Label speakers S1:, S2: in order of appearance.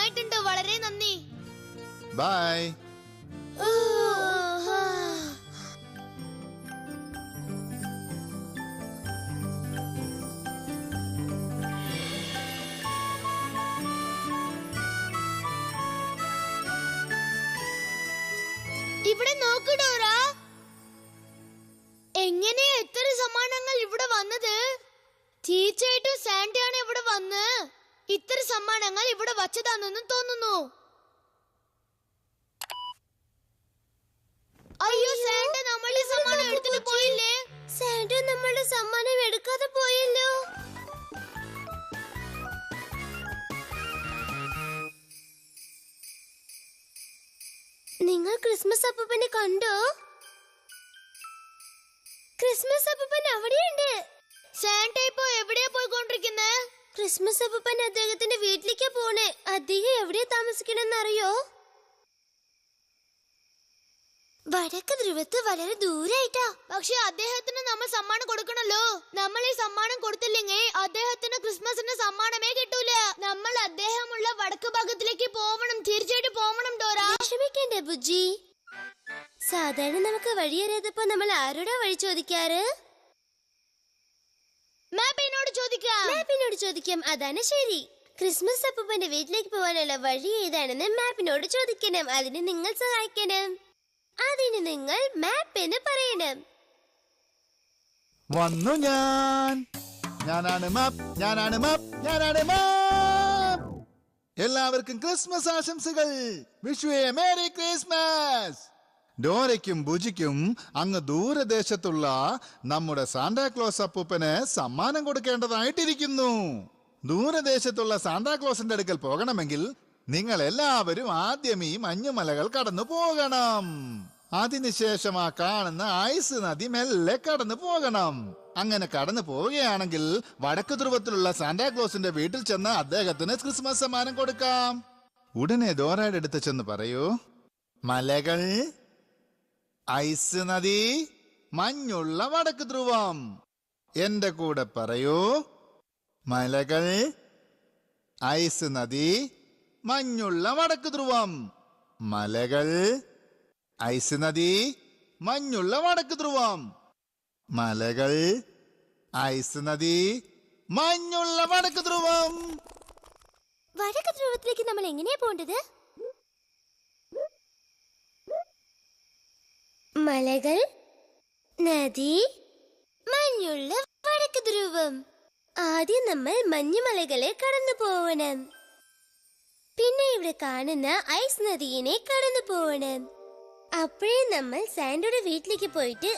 S1: നന്നായിട്ടുണ്ട്. വളരെ നന്ദി.
S2: ബൈ.
S1: ഇവിടെ നോക്ക് ഡോറ. എങ്ങനെയാ എത്ര സമ്മാനങ്ങൾ ഇവിടെ വന്നത്? തീർച്ചയായിട്ടും സാന്റയാണ് ഇവിടെ വന്ന് ഇത്ര സമ്മാനങ്ങൾ ഇവിടെ വച്ചതാണെന്ന് തോന്നുന്നു. അയ്യോ, സാന്റ നമ്മളുടെ സമ്മാനം എടുത്തിട്ട് പോയില്ലേ? സാന്റ നമ്മളുടെ സമ്മാനം എടുക്കാതെ പോയല്ലോ. നിങ്ങൾ ക്രിസ്മസ് അപ്പൂപ്പനെ കണ്ടോ? ക്രിസ്മസ് അപ്പൂപ്പൻ അവിടെയുണ്ട്. സാന്റ ഇപ്പോ എവിടെയാ പോയിക്കൊണ്ടിരിക്കുന്നേ? ക്രിസ്മസ് അപ്പൂപ്പൻ അദ്ദേഹത്തിന്റെ വീട്ടിലേക്കാ പോണേ. അദ്ദേഹം എവിടെയാ താമസിക്കണെന്ന് അറിയോ? വടക്ക് ധ്രുവത്ത് വളരെ ദൂരായിട്ടാ. പക്ഷെ അദ്ദേഹത്തിന് നമ്മൾ സമ്മാനം കൊടുക്കണല്ലോ. നമ്മൾ ഈ സമ്മാനം കൊടുത്തില്ലെങ്കിൽ അദ്ദേഹത്തിന് ക്രിസ്മസിന്റെ സമ്മാനമേ കിട്ടൂല. നമ്മൾ അദ്ദേഹമുള്ള വടക്ക് ഭാഗത്തിലേക്ക് പോവണം. തീർച്ചയായിട്ടും പോവണം ഡോറ. വിഷമിക്കണ്ടേ ബുജ്ജി? സാധാരണ നമുക്ക് വഴിയറിയാതപ്പോ നമ്മൾ ആരോടാ വഴി ചോദിക്കാറ്? മാപ്പിനോട് ചോദിക്കാം. അതാണ് ശരി. ക്രിസ്മസ് അപ്പൂപ്പന്റെ വീട്ടിലേക്ക് പോകാനുള്ള വഴി ഏതാണെന്ന് മാപ്പിനോട് ചോദിക്കണം. അതിന് നിങ്ങൾ സഹായിക്കണം. അതിന് നിങ്ങൾ മാപ്പ് എന്ന് പറയണം.
S2: വന്നു ഞാനാണ് മാപ്പ്. എല്ലാവർക്കും ക്രിസ്മസ് ആശംസകൾ. Wish you a merry Christmas. ഡോരയ്ക്കും ബുജിക്കും അങ്ങ് ദൂരദേശത്തുള്ള നമ്മുടെ സാന്റാക്ലോസ് അപ്പൂപ്പന് സമ്മാനം കൊടുക്കേണ്ടതായിട്ടിരിക്കുന്നു. ദൂരദേശത്തുള്ള സാന്റാക്ലോസിന്റെ അടുക്കൽ പോകണമെങ്കിൽ നിങ്ങൾ എല്ലാവരും ആദ്യം ഈ മഞ്ഞുമലകൾ കടന്നു പോകണം. അതിനുശേഷം ആ കാണുന്ന ഐസ് നദി മെല്ലെ കടന്നു പോകണം. അങ്ങനെ കടന്നു പോവുകയാണെങ്കിൽ വടക്ക് ധ്രുവത്തിലുള്ള സാന്റാക്ലോസിന്റെ വീട്ടിൽ ചെന്ന് അദ്ദേഹത്തിന് ക്രിസ്മസ് സമ്മാനം കൊടുക്കാം. ഉടനെ ഡോറയുടെ അടുത്ത് ചെന്ന് പറയൂ, മലകൾ, ഐസ് നദി, മഞ്ഞുള്ള വടക്ക് ധ്രുവം. എന്റെ കൂടെ പറയൂ, മലകൾ, ഐസ് നദി, മഞ്ഞുള്ള വടക്ക് ധ്രുവം. മലകൾ, ഐസ് നദി, മഞ്ഞുള്ള വടക്ക് ധ്രുവം. മലകൾ, ഐസ് നദി, മഞ്ഞുള്ള വടക്ക് ധ്രുവം.
S1: വടക്ക് ധ്രുവത്തിലേക്ക് നമ്മൾ എങ്ങനെയാ പോണ്ടത്? മലകൾ, നദി, മഞ്ഞുള്ള വടക്ക് ധ്രുവം. ആദ്യം നമ്മൾ മഞ്ഞുമലകളെ കടന്നു പോവണം. പിന്നെ ഇവിടെ കാണുന്ന ഐസ് നദിയെ കടന്നു പോവണം. അപ്പോഴേ നമ്മൾ സാന്റയുടെ വീട്ടിലേക്ക് പോയിട്ട്